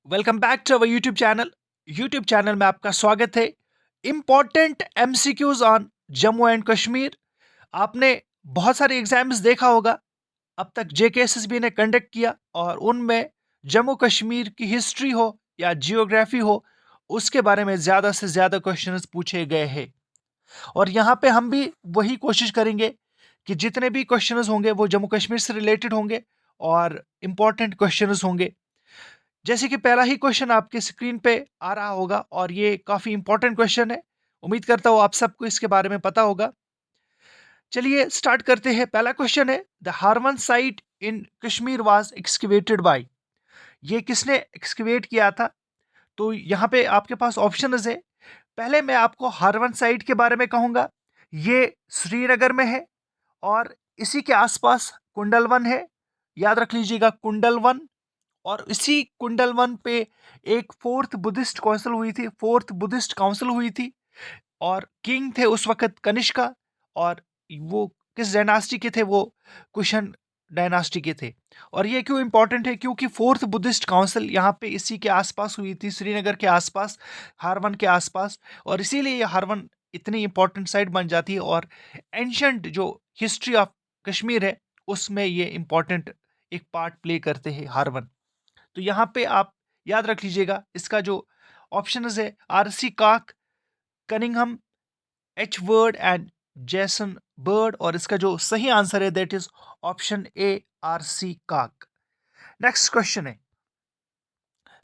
Welcome back to our YouTube channel में आपका स्वागत है। Important MCQs on Jammu and Kashmir. आपने बहुत सारे एग्जाम्स देखा होगा। अब तक जेकेएसएसबी ने कंडक्ट किया और उनमें जम्मू कश्मीर की हिस्ट्री हो या जियोग्राफी हो, उसके बारे में ज़्यादा से ज़्यादा क्वेश्चंस पूछे गए हैं। और यहाँ पे हम भी वही कोशिश करेंगे कि जितने भी क्वेश्चंस होंगे वो जम्मू कश्मीर से रिलेटेड होंगे और इम्पॉर्टेंट क्वेश्चंस होंगे। जैसे कि पहला ही क्वेश्चन आपके स्क्रीन पे आ रहा होगा और ये काफी इंपॉर्टेंट क्वेश्चन है। उम्मीद करता हूँ आप सबको इसके बारे में पता होगा। चलिए स्टार्ट करते हैं। पहला क्वेश्चन है, the Harwan site in Kashmir was excavated by. ये किसने एक्सकवेट किया था? तो यहाँ पे आपके पास ऑप्शन है। पहले मैं आपको हारवन साइट के बारे में कहूंगा। ये श्रीनगर में है और इसी के आसपास कुंडलवन है। याद रख लीजिएगा, कुंडलवन। और इसी कुंडल वन पे एक फोर्थ बुद्धिस्ट काउंसिल हुई थी और किंग थे उस वक्त कनिष्का। और वो किस डायनास्टी के थे? वो कुशन डायनास्टी के थे। और ये क्यों इंपॉर्टेंट है? क्योंकि फोर्थ बुद्धिस्ट काउंसिल यहाँ पे इसी के आसपास हुई थी, श्रीनगर के आसपास, हारवन के आसपास। और इसीलिए ये हारवन इतनी इंपॉर्टेंट साइट बन जाती है और एंशंट जो हिस्ट्री ऑफ कश्मीर है उसमें ये इंपॉर्टेंट एक पार्ट प्ले करते हैं हारवन। तो यहाँ पे आप याद रख लीजिएगा, इसका जो ऑप्शन है आरसी काक, कनिंगहम, एच वर्ड एंड जैसन बर्ड। और इसका जो सही आंसर है that is option A, RC काक। नेक्स्ट क्वेश्चन है,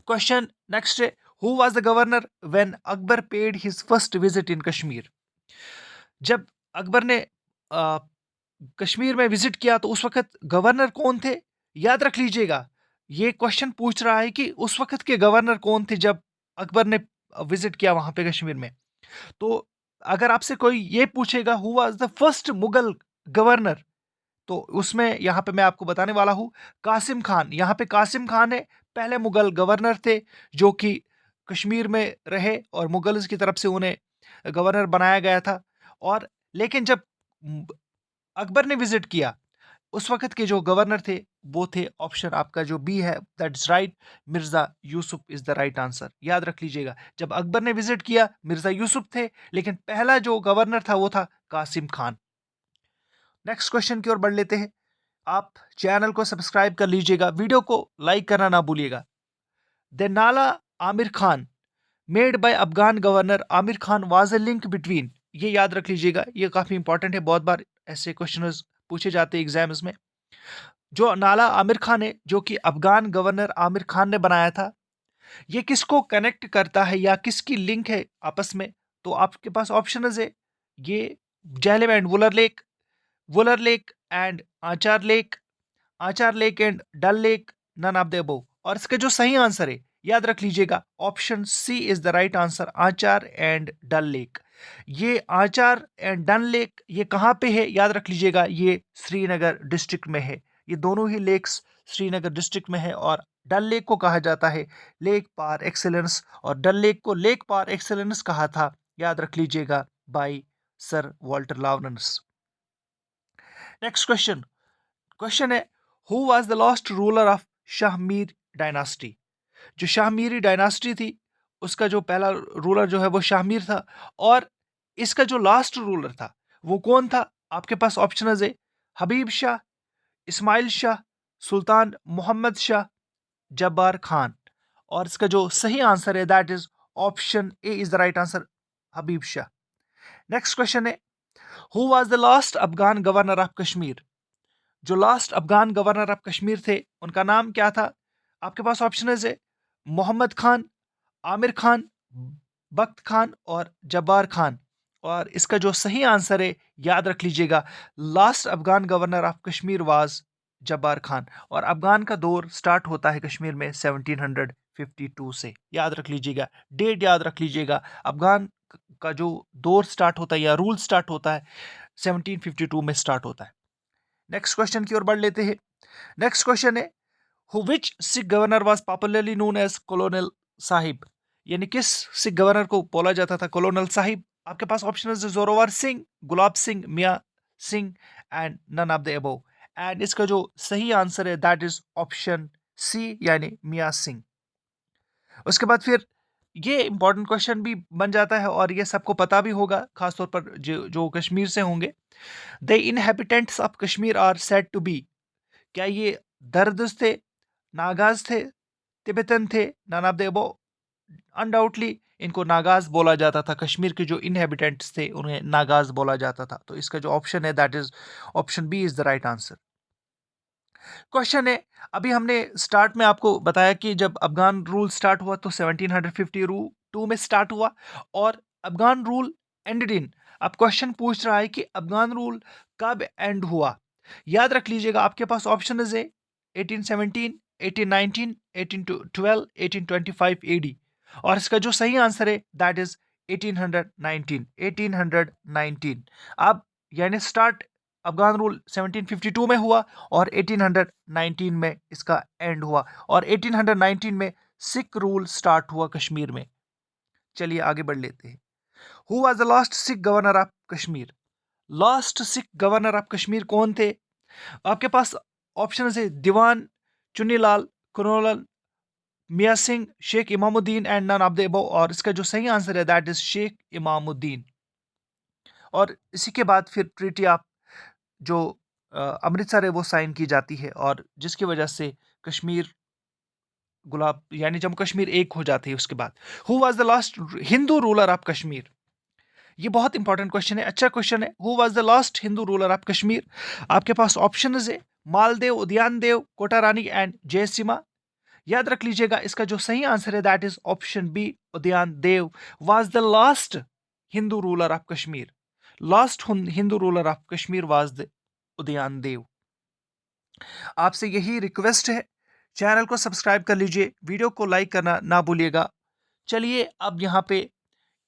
क्वेश्चन नेक्स्ट है, who was the governor when Akbar paid his first visit in Kashmir. जब अकबर ने कश्मीर में विजिट किया तो उस वक्त गवर्नर कौन थे? याद रख लीजिएगा, ये क्वेश्चन पूछ रहा है कि उस वक्त के गवर्नर कौन थे जब अकबर ने विजिट किया वहां पे कश्मीर में। तो अगर आपसे कोई ये पूछेगा who was the first Mughal governor, तो उसमें यहाँ पे मैं आपको बताने वाला हूँ कासिम खान। यहाँ पे कासिम खान है, पहले मुगल गवर्नर थे जो कि कश्मीर में रहे और मुगल्स की तरफ से उन्हें गवर्नर बनाया गया था। और लेकिन जब अकबर ने विजिट किया, उस वक्त के जो गवर्नर थे वो थे ऑप्शन आपका जो बी है, that is right, Mirza Yusuf is the right answer. याद रख लीजिएगा, जब अकबर ने विजिट किया मिर्जा यूसुफ थे, लेकिन पहला जो गवर्नर था वो था कासिम खान। नेक्स्ट क्वेश्चन की ओर बढ़ लेते हैं। आप चैनल को सब्सक्राइब कर लीजिएगा, वीडियो को लाइक करना ना भूलिएगा। द नाला Aamir Khan made by Afghan governor Aamir Khan was a link between. ये याद रख लीजिएगा, ये काफी इंपॉर्टेंट है, बहुत बार ऐसे क्वेश्चन पूछे जाते हैं एग्जाम्स में। जो नाला आमिर खान है, जो कि अफगान गवर्नर आमिर खान ने बनाया था, ये किसको कनेक्ट करता है या किसकी लिंक है आपस में? तो आपके पास ऑप्शन है, ये Jhelum and Wular lake and Achar lake and Dal lake, none of the above. और इसका जो सही आंसर है, याद रख लीजिएगा, option C is the right answer, Achar and Dal lake. ये आचार एंड डल लेक ये कहाँ पे है? याद रख लीजिएगा, ये श्रीनगर डिस्ट्रिक्ट में है। ये दोनों ही लेक्स श्रीनगर डिस्ट्रिक्ट में है। और डल लेक को कहा जाता है लेक पार एक्सेलेंस, और डल लेक को लेक पार एक्सेलेंस कहा था, याद रख लीजिएगा, by sir Walter Lawrence. Next question, question है, who was the last ruler of Shahmir dynasty. जो शाहमीरी डायनास्टी थी उसका जो पहला रूलर जो है वो शाहमीर था। और इसका जो लास्ट रूलर था वो कौन था? आपके पास ऑप्शन है, हबीब शाह, इस्माइल शाह, सुल्तान मोहम्मद शाह, जब्बार खान। और इसका जो सही आंसर है that is option A is the right answer, Habib Shah. Next question है, who was the last Afghan governor of Kashmir. जो last Afghan governor of Kashmir थे उनका नाम क्या था? आपके पास ऑप्शन है, मोहम्मद खान, आमिर खान, बख्त खान और जब्बार खान। और इसका जो सही आंसर है, याद रख लीजिएगा, last Afghan governor of Kashmir was Jabbar Khan. और अफगान का दौर स्टार्ट होता है कश्मीर में 1752 से। याद रख लीजिएगा, डेट याद रख लीजिएगा, अफगान का जो दौर स्टार्ट होता है या रूल स्टार्ट होता है 1752 में स्टार्ट होता है। नेक्स्ट क्वेश्चन की ओर बढ़ लेते हैं। नेक्स्ट क्वेश्चन है, which Sikh governor was popularly known as colonel Sahib. यानी किस सिख गवर्नर को बोला जाता था कॉलोनल साहिब? आपके पास ऑप्शन है, Zorawar Singh, Gulab Singh, Mian Singh and none of the above. And इसका जो सही आंसर है दैट इज ऑप्शन सी, यानी मियां सिंह। उसके बाद फिर ये इंपॉर्टेंट क्वेश्चन भी बन जाता है और ये सबको पता भी होगा, खासतौर पर जो जो कश्मीर से होंगे। The inhabitants of Kashmir are said to be, क्या ये दर्द थे, नागाज थे, तिब्बतन थे, none of the above? Undoubtedly इनको नागाज बोला जाता था। कश्मीर के जो इनहेबिटेंट्स थे उन्हें नागाज बोला जाता था। तो इसका जो ऑप्शन है that is option B is the right answer. Question है, अभी हमने स्टार्ट में आपको बताया कि जब अफगान रूल स्टार्ट हुआ तो 1752 में स्टार्ट हुआ और अफगान रूल एंडेड इन। अब क्वेश्चन पूछ रहा है कि अफगान रूल कब एंड हुआ। याद रख लीजिएगा, आपके पास ऑप्शन है 1817, 1819, 1812, 1825 एडी। और इसका जो सही आंसर है दैट इज 1819, 1819। अब यानी स्टार्ट अफगान रूल 1752 में हुआ और 1819 में इसका एंड हुआ और 1819 में सिख रूल स्टार्ट हुआ कश्मीर में। चलिए आगे बढ़ लेते हैं। Who was the last Sikh governor of Kashmir? Last Sikh governor of Kashmir कौन थे? आपके पास ऑप्शन है Diwan Chunnilal, Kunolal, Mian Singh, Sheikh Imamuddin and none of the above. और इसका जो सही आंसर है दैट इज शेख इमामुद्दीन। और इसी के बाद फिर ट्रीटी ऑफ जो अमृतसर है वो साइन की जाती है और जिसकी वजह से कश्मीर गुलाब यानी जम्मू कश्मीर एक हो जाती है। उसके बाद who was the last Hindu ruler of Kashmir? ये बहुत इंपॉर्टेंट क्वेश्चन है, अच्छा क्वेश्चन है। Who was the last Hindu ruler of Kashmir? आपके पास ऑप्शन है मालदेव, उद्यान देव, कोटारानी एंड जयसिमा। याद रख लीजिएगा, इसका जो सही आंसर है that is option B, Udyan Dev was the last Hindu ruler of Kashmir. Last Hindu ruler of Kashmir was the Udyan Dev. आपसे यही रिक्वेस्ट है, चैनल को सब्सक्राइब कर लीजिए, वीडियो को लाइक करना ना भूलिएगा। चलिए अब यहाँ पे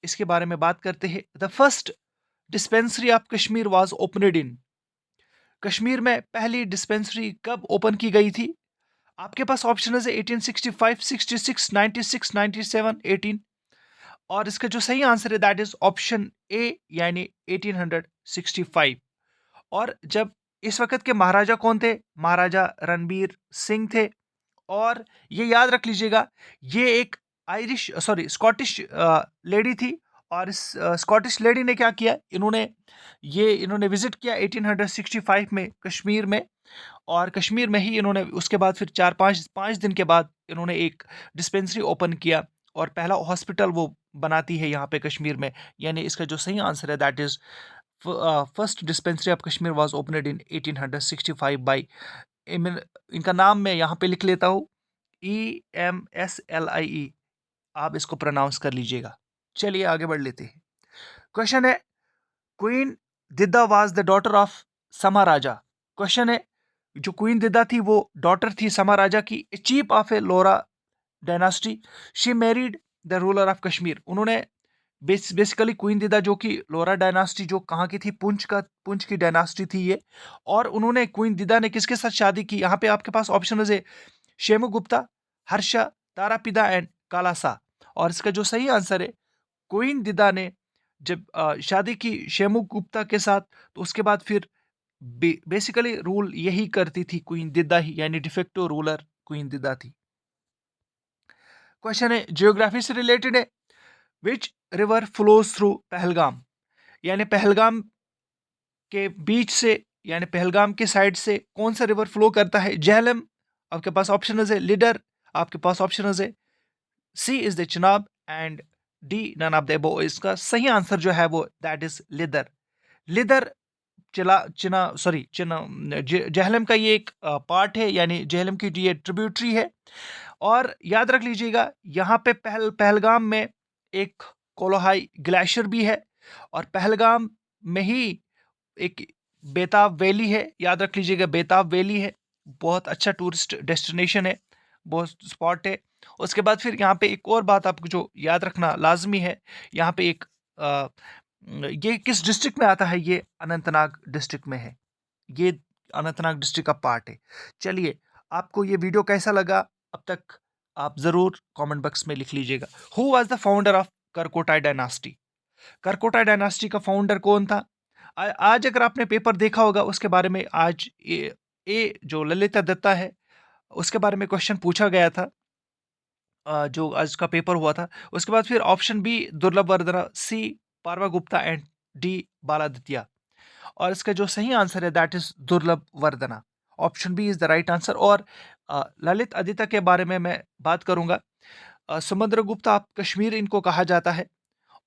इसके बारे में बात करते हैं। The first dispensary of Kashmir was opened इन। कश्मीर में पहली डिस्पेंसरी कब ओपन की गई थी? आपके पास ऑप्शन है 1865, 66, 96, 97, 18। और इसका जो सही आंसर है दैट इज ऑप्शन ए यानी 1865। और जब इस वक्त के महाराजा कौन थे? महाराजा रणबीर सिंह थे। और ये याद रख लीजिएगा, ये एक आयरिश सॉरी स्कॉटिश लेडी थी। और इस स्कॉटिश लेडी ने क्या किया, इन्होंने विजिट किया 1865 में कश्मीर में। और कश्मीर में ही इन्होंने उसके बाद फिर 4-5 दिन के बाद इन्होंने एक डिस्पेंसरी ओपन किया और पहला हॉस्पिटल वो बनाती है यहाँ पे कश्मीर में। यानी इसका जो सही आंसर है that is first dispensary of Kashmir was opened in 1865 by इनका नाम मैं यहाँ पे लिख लेता हूँ, EMSLIE। आप इसको प्रोनाउंस कर लीजिएगा। चलिए आगे बढ़ लेते हैं। क्वेश्चन है, queen Didda was the daughter of समा राजा। क्वेश्चन है, जो क्वीन दिद्दा थी वो डॉटर थी समा राजा की, chief of a Lohara dynasty. She married the ruler of Kashmir. उन्होंने बेसिकली क्वीन दिदा जो कि लोरा डायनास्टी जो कहाँ की थी, पुंछ की डायनास्टी थी ये। और उन्होंने क्वीन दिदा ने किसके साथ शादी की? यहाँ पे आपके पास ऑप्शन है शेमु गुप्ता, हर्षा, तारापिदा एंड कालासा। और इसका जो सही आंसर है, क्वीन दिदा ने जब शादी की शेमु गुप्ता के साथ तो उसके बाद फिर बेसिकली रूल यही करती थी क्वीन दिदा ही, यानी डिफेक्टो रूलर क्वीन दिदा थी। क्वेश्चन है, जियोग्राफी से रिलेटेड है। Which river flows through Pahalgam? यानी पहलगाम के बीच से यानी पहलगाम के साइड से कौन सा रिवर फ्लो करता है? झेलम, आपके पास ऑप्शन है लीडर, आपके पास ऑप्शन है C is the Chenab and D none of the above. इसका सही आंसर जो है वो दैट इज लिदर। लिदर चिला चिना सॉरी चिना जहलम का ये एक पार्ट है, यानी जहलम की ये ट्रिब्यूटरी है। और याद रख लीजिएगा, यहाँ पे पहलगाम में एक कोलोहाई ग्लेशियर भी है और पहलगाम में ही एक बेताब वैली है। याद रख लीजिएगा, बेताब वैली है, बहुत अच्छा टूरिस्ट डेस्टिनेशन है, बहुत स्पॉट है। उसके बाद फिर यहाँ पे एक और बात आपको जो याद रखना लाजमी है, यहाँ पे एक ये किस डिस्ट्रिक्ट में आता है? ये अनंतनाग डिस्ट्रिक्ट में है, ये अनंतनाग डिस्ट्रिक्ट का पार्ट है। चलिए, आपको ये वीडियो कैसा लगा अब तक आप ज़रूर कमेंट बॉक्स में लिख लीजिएगा। Who was the founder of Karkotai dynasty? Karkota dynasty का फाउंडर कौन था? आज अगर आपने पेपर देखा होगा उसके बारे में, आज जो ललिता दत्ता है उसके बारे में क्वेश्चन पूछा गया था। जो आज का पेपर हुआ था। उसके बाद फिर option B Durlabh Vardhana, C Parva Gupta and D Baladitya. और इसका जो सही आंसर है that is Durlabh Vardhana. Option B is the right answer. और ललित आदित्य के बारे में मैं बात करूंगा। समुद्रगुप्त ऑफ कश्मीर इनको कहा जाता है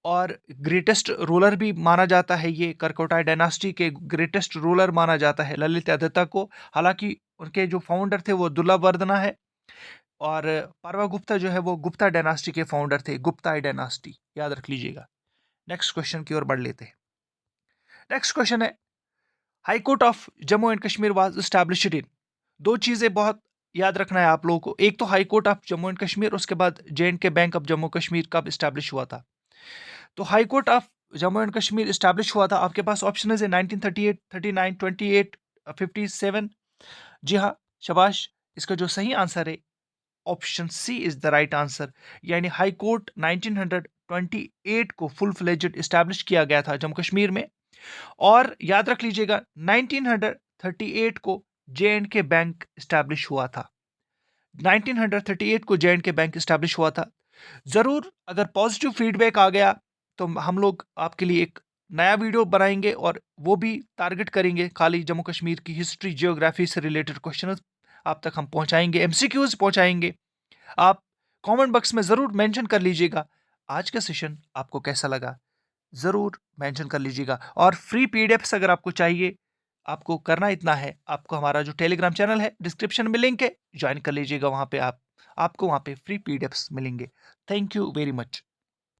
और ग्रेटेस्ट रूलर भी माना जाता है। ये करकोटाई डायनास्टी के ग्रेटेस्ट रूलर माना जाता है ललित आदित्य को। हालांकि उनके जो फाउंडर थे वो दुर्लभ वर्धना है, और पारवा गुप्ता जो है वो गुप्ता डायनास्टी के फाउंडर थे, गुप्ताई डायनास्टी, याद रख लीजिएगा। नेक्स्ट क्वेश्चन की ओर बढ़ लेते हैं। नेक्स्ट क्वेश्चन है, high court of Jammu and Kashmir was established in. दो चीजें बहुत याद रखना है आप लोगों को। एक तो high court of Jammu and Kashmir, उसके बाद जे एंड के बैंक ऑफ जम्मू कश्मीर कब स्टैब्लिश हुआ था। तो high court of Jammu and Kashmir establish हुआ था, आपके पास ऑप्शन है 1938, 39, 28, 57। जी हाँ, शाबाश। इसका जो सही आंसर है option C is the right answer. यानी हाई कोर्ट 1928 को फुल फ्लेजेड स्टैब्लिश किया गया था जम्मू कश्मीर में। और याद रख लीजिएगा 1938 को जे एंड के बैंक स्टैब्लिश हुआ था। 1938 को जे एंड के बैंक स्टैब्लिश हुआ था। जरूर अगर पॉजिटिव फीडबैक आ गया तो हम लोग आपके लिए एक नया वीडियो बनाएंगे, और वो भी टारगेट करेंगे खाली जम्मू कश्मीर की हिस्ट्री जियोग्राफी से रिलेटेड क्वेश्चन आप तक हम पहुंचाएंगे, एमसीक्यूज पहुंचाएंगे। आप कमेंट बॉक्स में ज़रूर मेंशन कर लीजिएगा आज का सेशन आपको कैसा लगा। ज़रूर मेंशन कर लीजिएगा। और फ्री पीडीएफ्स अगर आपको चाहिए, आपको करना इतना है, आपको हमारा जो टेलीग्राम चैनल है डिस्क्रिप्शन में लिंक है, ज्वाइन कर लीजिएगा। वहाँ पे आपको वहाँ पे फ्री पीडीएफ्स मिलेंगे। Thank you very much.